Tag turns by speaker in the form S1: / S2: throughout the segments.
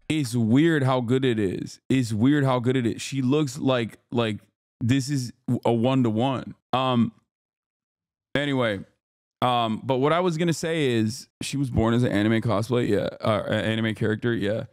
S1: It's weird how good it is. It's weird how good it is. She looks like this is a 1-to-1. Anyway, but what I was gonna say is she was born as an anime cosplay, yeah, anime character, yeah.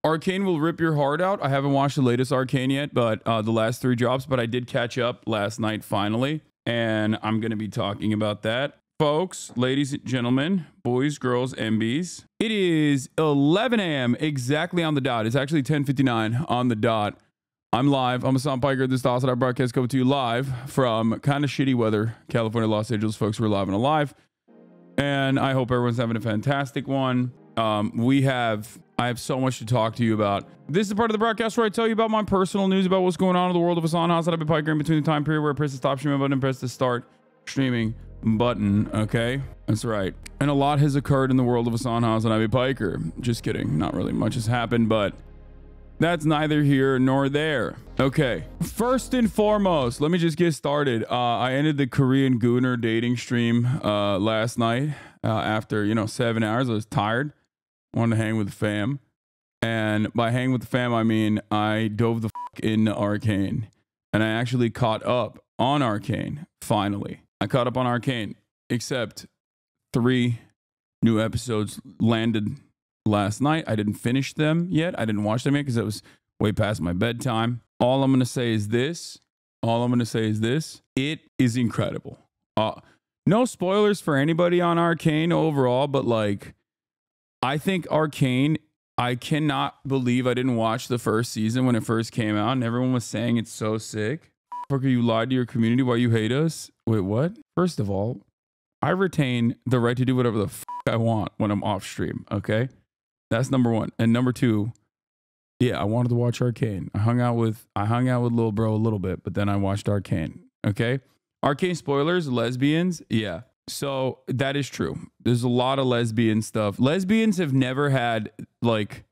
S1: Arcane will rip your heart out. I haven't watched the latest Arcane yet, but the last 3 drops, but I did catch up last night finally, and I'm gonna be talking about that. Folks, ladies and gentlemen, boys, girls, MBs, it is 11 a.m. exactly on the dot. It's actually 10:59 on the dot. I'm live. I'm Hasan Piker. This is NOT HasanAbi broadcast coming to you live from kind of shitty weather, California, Los Angeles. Folks, we're live and alive, and I hope everyone's having a fantastic one. I have so much to talk to you about. This is the part of the broadcast where I tell you about my personal news about what's going on in the world of Hasan HasanAbi Piker in between the time period where I press the stop streaming button and press the start streaming button. Okay, that's right. And a lot has occurred in the world of Hasan HasanAbi Piker. Just kidding. Not really much has happened, but that's neither here nor there. Okay, first and foremost, let me just get started. I ended the Korean Gooner dating stream last night after 7 hours. I was tired, wanted to hang with the fam, and by hang with the fam I mean I dove the fuck into Arcane, and I actually caught up on Arcane. Finally, I caught up on Arcane, except 3 new episodes landed last night. I didn't finish them yet. I didn't watch them yet because it was way past my bedtime. All I'm going to say is this. It is incredible. No spoilers for anybody on Arcane overall, but like, I think Arcane, I cannot believe I didn't watch the first season when it first came out and everyone was saying it's so sick. Fucker, you lied to your community while you hate us? Wait, what? First of all, I retain the right to do whatever the fuck I want when I'm off stream, okay? That's number 1. And number 2, yeah, I wanted to watch Arcane. I hung out with little bro a little bit, but then I watched Arcane. Okay? Arcane spoilers, lesbians, yeah. So that is true. There's a lot of lesbian stuff. Lesbians have never had, like,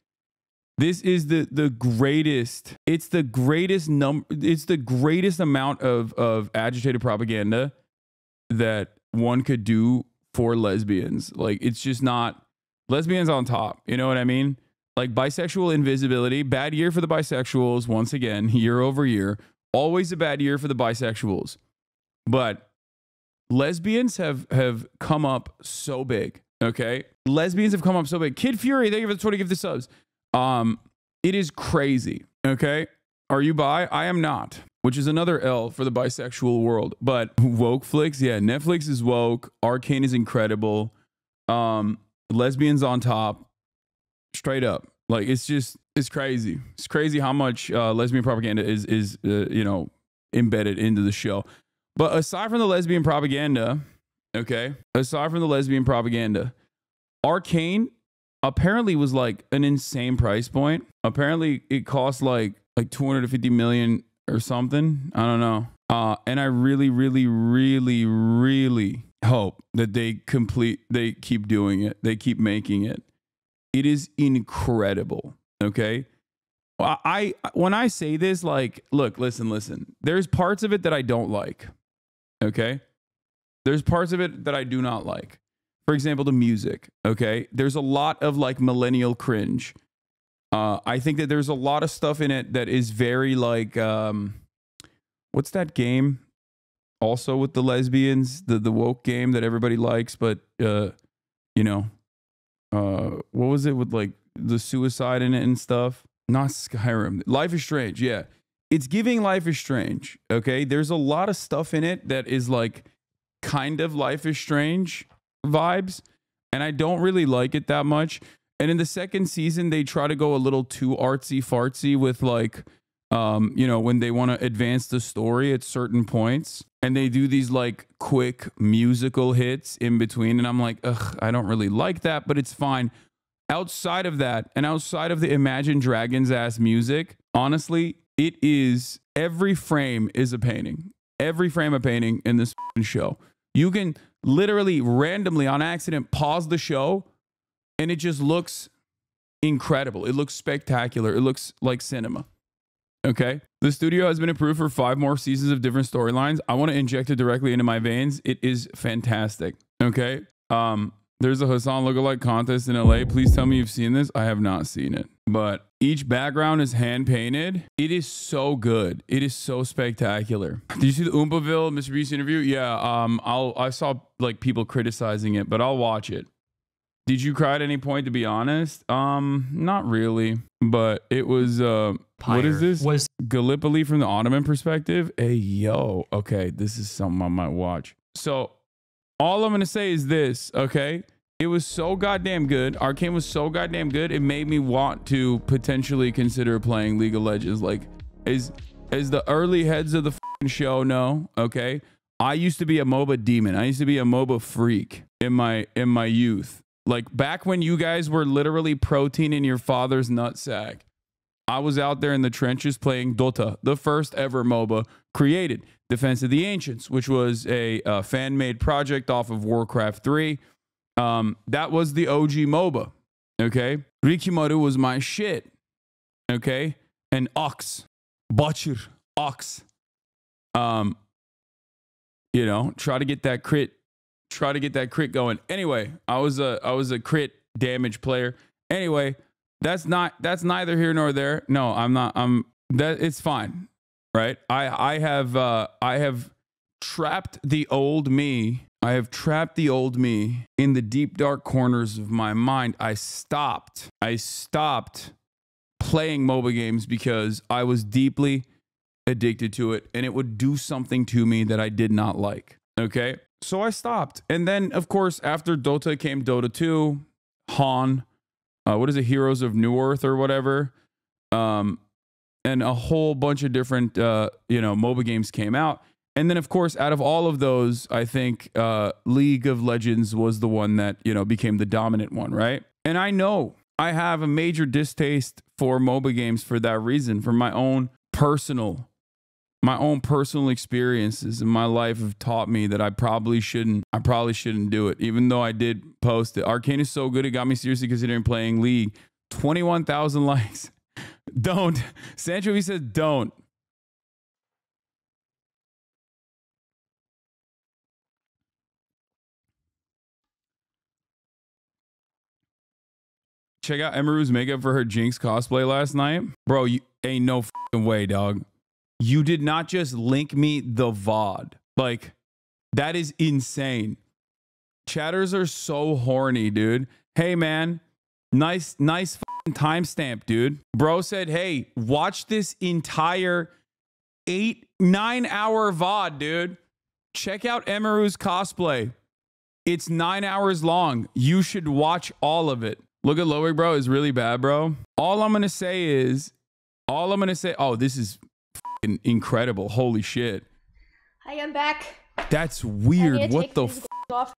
S1: this is the greatest, it's the greatest amount of agitated propaganda that one could do for lesbians. Like, it's just not lesbians on top. You know what I mean? Like, bisexual invisibility, bad year for the bisexuals. Once again, year over year, always a bad year for the bisexuals. But lesbians have come up so big. Okay, lesbians have come up so big. Kid Fury, thank you for the 20 gifted subs. It is crazy. Okay, are you bi? I am not, which is another L for the bisexual world. But woke flicks, yeah, Netflix is woke. Arcane is incredible. Lesbians on top, straight up. Like, it's crazy. It's crazy how much lesbian propaganda is embedded into the show. But aside from the lesbian propaganda, okay, Arcane apparently was like an insane price point. Apparently it cost like 250 million or something. I don't know. And I really hope that they keep doing it. They keep making it. It is incredible. Okay. When I say this, like, look, listen, there's parts of it that I don't like. Okay. There's parts of it that I do not like. For example, the music. Okay. There's a lot of like millennial cringe. I think that there's a lot of stuff in it that is very like, what's that game? Also with the lesbians, the woke game that everybody likes, but what was it with like the suicide in it and stuff? Not Skyrim. Life is Strange. Yeah. It's giving Life is Strange. Okay. There's a lot of stuff in it that is like kind of Life is Strange vibes. And I don't really like it that much. And in the second season, they try to go a little too artsy fartsy with like, when they want to advance the story at certain points. And they do these like quick musical hits in between. And I'm like, ugh, I don't really like that, but it's fine. Outside of that, and outside of the Imagine Dragons ass music, honestly, it is, every frame is a painting. Every frame a painting in this show. You can literally randomly on accident pause the show and it just looks incredible. It looks spectacular. It looks like cinema. Okay. The studio has been approved for 5 more seasons of different storylines. I want to inject it directly into my veins. It is fantastic. Okay. There's a Hasan lookalike contest in LA. Please tell me you've seen this. I have not seen it, but each background is hand painted. It is so good. It is so spectacular. Did you see the Oompaville Mr. Beast interview? Yeah. I saw like people criticizing it, but I'll watch it. Did you cry at any point, to be honest? Not really, but it was, what is this? Was Gallipoli from the Ottoman perspective? Hey, yo. Okay. This is something I might watch. So all I'm going to say is this, okay? It was so goddamn good. Arcane was so goddamn good. It made me want to potentially consider playing League of Legends. Like, as the early heads of the show know, okay? I used to be a MOBA demon. I used to be a MOBA freak in my youth. Like, back when you guys were literally protein in your father's nutsack, I was out there in the trenches playing Dota, the first ever MOBA created. Defense of the Ancients, which was a fan-made project off of Warcraft 3. That was the OG MOBA, okay? Rikimaru was my shit, okay? And Ox, Butcher, Ox. You know, try to get that crit going. Anyway, I was a crit damage player. Anyway, that's neither here nor there. No, I'm not. It's fine. Right. I have trapped the old me. I have trapped the old me in the deep, dark corners of my mind. I stopped playing MOBA games because I was deeply addicted to it and it would do something to me that I did not like. Okay. So I stopped. And then, of course, after Dota came Dota 2, Han, what is it? Heroes of New Earth or whatever. And a whole bunch of different, MOBA games came out. And then, of course, out of all of those, I think League of Legends was the one that, became the dominant one, right? And I know I have a major distaste for MOBA games for that reason, for my own personal experiences in my life have taught me that I probably shouldn't do it, even though I did post it. Arcane is so good, it got me seriously considering playing League. 21,000 likes. Don't. Sancho, he says don't. Check out Emiru's makeup for her Jinx cosplay last night. Bro, you ain't no fucking way, dog. You did not just link me the VOD. Like, that is insane. Chatters are so horny, dude. Hey, man. Nice timestamp, dude. Bro said, hey, watch this entire 9-hour VOD, dude. Check out Emiru's cosplay. It's 9 hours long. You should watch all of it. Look at Lowick, bro. It's really bad, bro. All I'm going to say, oh, this is incredible. Holy shit.
S2: Hi, I'm back.
S1: That's weird. What the f?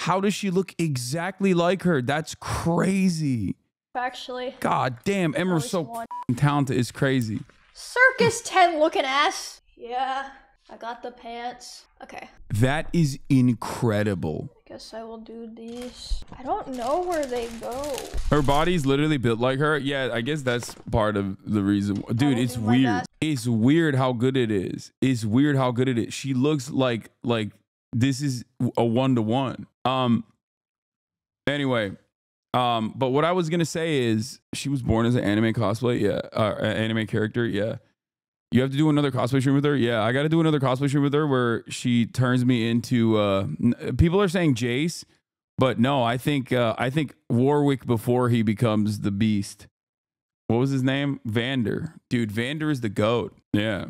S1: How does she look exactly like her? That's crazy.
S2: Actually.
S1: God damn, Emerald's so talented. It's crazy.
S2: Circus 10 looking ass. Yeah, I got the pants. Okay.
S1: That is incredible.
S2: I guess I will do these. I don't know where they go.
S1: Her body's literally built like her. Yeah, I guess that's part of the reason. Dude, it's weird. It's weird how good it is. It's weird how good it is. She looks like this is a 1-to-1. Anyway, but what I was gonna say is she was born as an anime cosplay. Yeah, anime character. Yeah. You have to do another cosplay stream with her? Yeah, I got to do another cosplay stream with her where she turns me into, people are saying Jace, but no, I think Warwick before he becomes the beast. What was his name? Vander. Dude, Vander is the GOAT. Yeah.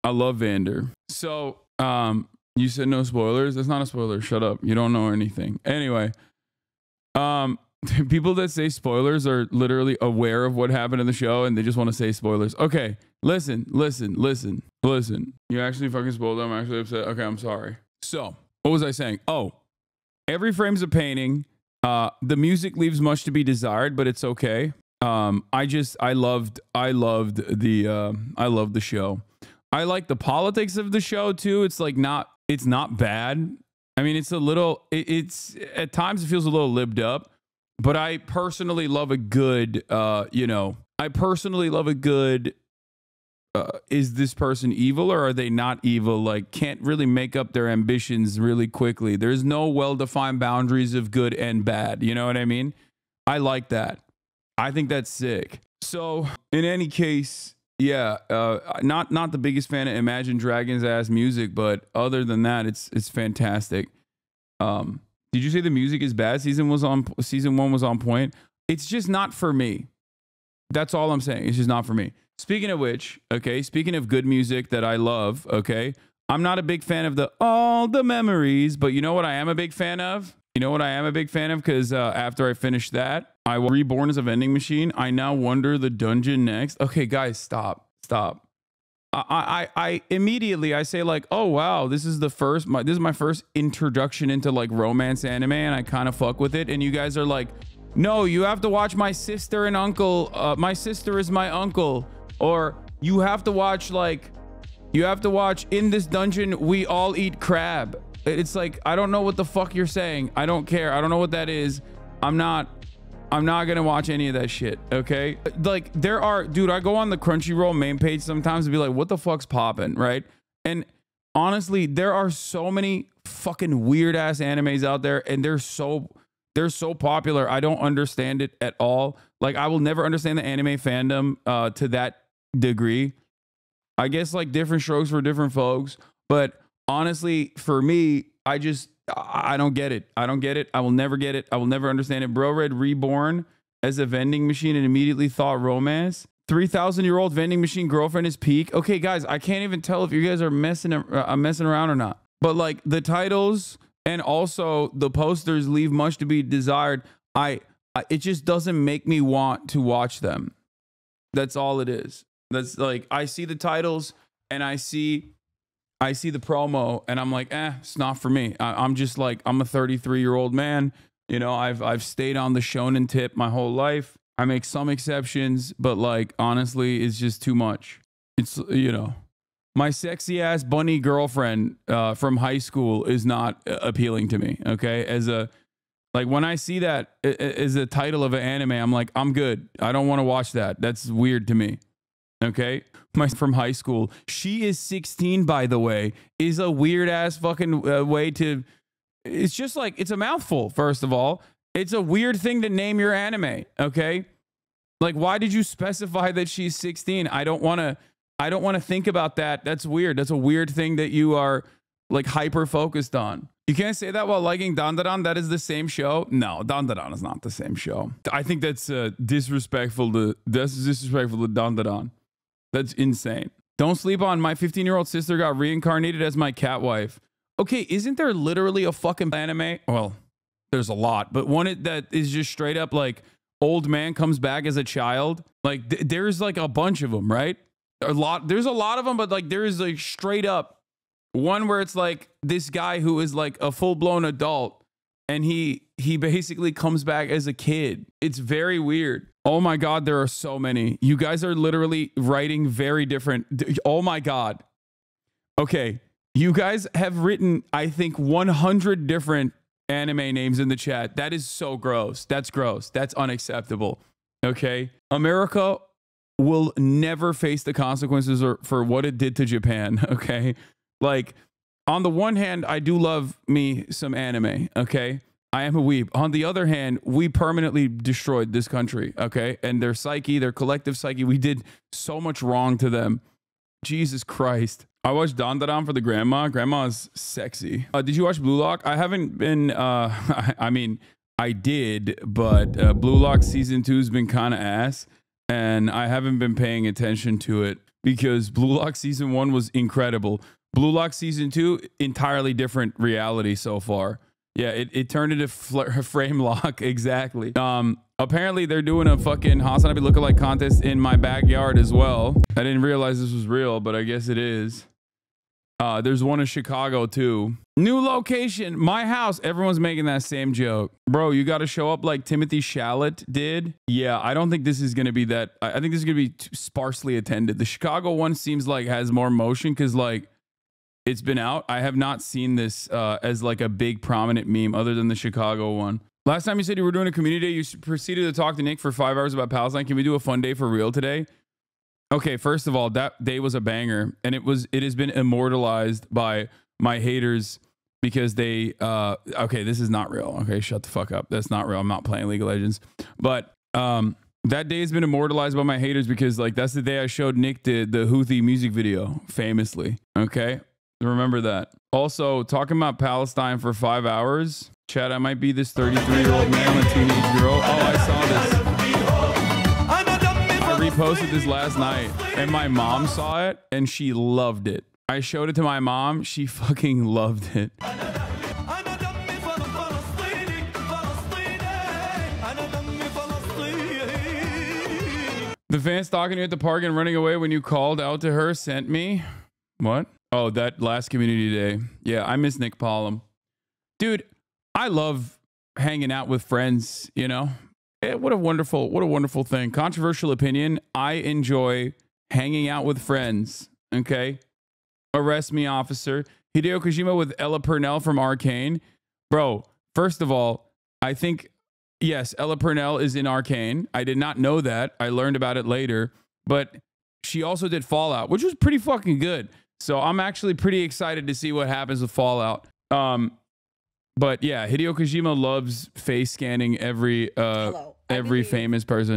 S1: I love Vander. So, you said no spoilers? That's not a spoiler. Shut up. You don't know anything. Anyway, people that say spoilers are literally aware of what happened in the show and they just want to say spoilers. Okay, listen. You actually fucking spoiled them. I'm actually upset. Okay, I'm sorry. So, what was I saying? Oh, every frame's a painting. The music leaves much to be desired, but it's okay. I loved the show. I like the politics of the show too. It's not bad. I mean, it's at times it feels a little libbed up. But I personally love a good, is this person evil or are they not evil? Like, can't really make up their ambitions really quickly. There's no well-defined boundaries of good and bad. You know what I mean? I like that. I think that's sick. So in any case, yeah, not the biggest fan of Imagine Dragons ass music, but other than that, it's fantastic. Did you say the music is bad? Season 1 was on point. It's just not for me. That's all I'm saying. It's just not for me. Speaking of which, okay, speaking of good music that I love, okay, I'm not a big fan of all the memories, but you know what I am a big fan of? You know what I am a big fan of? Because after I finished that, I was reborn as a vending machine. I now wonder the dungeon next. Okay, guys, stop. I immediately I say like, oh wow, this is my first introduction into like romance anime, and I kind of fuck with it. And you guys are like, no, you have to watch My Sister and Uncle. My Sister is My Uncle, or you have to watch In This Dungeon We All Eat Crab. It's like, I don't know what the fuck you're saying. I don't care. I don't know what that is. I'm not gonna watch any of that shit, okay? Like, dude, I go on the Crunchyroll main page sometimes and be like, what the fuck's popping, right? And honestly, there are so many fucking weird ass animes out there, and they're so popular. I don't understand it at all. Like, I will never understand the anime fandom to that degree. I guess like different strokes for different folks, but honestly, for me, I don't get it. I don't get it. I will never get it. I will never understand it. Bro read Reborn as a vending machine and immediately thought romance. 3,000-year-old vending machine girlfriend is peak. Okay, guys, I can't even tell if you guys are messing around or not. But like the titles and also the posters leave much to be desired. It just doesn't make me want to watch them. That's all it is. That's like, I see the titles and I see the promo and I'm like, it's not for me. I'm just like, I'm a 33-year-old man. You know, I've stayed on the shonen tip my whole life. I make some exceptions, but like, honestly, it's just too much. It's, you know, my sexy ass bunny girlfriend from high school is not appealing to me. Okay. Like when I see that as a title of an anime, I'm like, I'm good. I don't want to watch that. That's weird to me. Okay. From high school. She is 16, by the way, is a weird ass fucking way to, it's just like, it's a mouthful. First of all, it's a weird thing to name your anime. Okay. Like, why did you specify that she's 16? I don't want to think about that. That's weird. That's a weird thing that you are like hyper focused on. You can't say that while liking Dandadan. That is the same show. No, Dandadan is not the same show. I think that's disrespectful to Dandadan. That's insane. Don't sleep on my 15-year-old sister got reincarnated as my cat wife. Okay, isn't there literally a fucking anime? Well, there's a lot, but one that is just straight up like old man comes back as a child. Like there's like a bunch of them, right? There's a lot of them, but like there is like straight up one where it's like this guy who is like a full-blown adult and he basically comes back as a kid. It's very weird. Oh my God, there are so many. You guys are literally writing very different. Oh my God. Okay. You guys have written, I think, 100 different anime names in the chat. That is so gross. That's gross. That's unacceptable. Okay. America will never face the consequences for what it did to Japan. Okay. Like, on the one hand, I do love me some anime. Okay. I am a weeb. On the other hand, we permanently destroyed this country. Okay. And their psyche, their collective psyche, we did so much wrong to them. Jesus Christ. I watched Dandadan for the grandma. Grandma is sexy. Did you watch Blue Lock? I haven't been, I mean, I did, but Blue Lock season 2 has been kind of ass. And I haven't been paying attention to it because Blue Lock season 1 was incredible. Blue Lock season 2, entirely different reality so far. Yeah, it turned into frame lock. Exactly. Apparently they're doing a fucking HasanAbi lookalike contest in my backyard as well. I didn't realize this was real, but I guess it is. There's one in Chicago too. New location, my house. Everyone's making that same joke. Bro, you got to show up like Timothy Chalamet did. Yeah, I don't think this is going to be that. I think this is going to be sparsely attended. The Chicago one seems like has more motion because like it's been out. I have not seen this as like a big prominent meme other than the Chicago one. Last time you said you were doing a community day, you proceeded to talk to Nick for 5 hours about Palestine. Can we do a fun day for real today? Okay, first of all, that day was a banger, and it has been immortalized by my haters because they okay, this is not real. Okay, shut the fuck up. That's not real. I'm not playing League of Legends. But that day has been immortalized by my haters because like that's the day I showed Nick the Houthi music video famously. Okay? Remember that. Also, talking about Palestine for 5 hours. Chad, I might be this 33-year-old man with a teenage girl. Oh, I saw this. I reposted this last night and my mom saw it and she loved it. I showed it to my mom. She fucking loved it. The fan stalking you at the park and running away when you called out to her sent me. What? Oh, that last community day. Yeah, I miss Nick Pollum. Dude, I love hanging out with friends, you know? What a wonderful thing. Controversial opinion. I enjoy hanging out with friends. Okay? Arrest me, officer. Hideo Kojima with Ella Purnell from Arcane. Bro, first of all, I think, yes, Ella Purnell is in Arcane. I did not know that. I learned about it later. But she also did Fallout, which was pretty fucking good. So I'm actually pretty excited to see what happens with Fallout. But yeah, Hideo Kojima loves face scanning every famous person.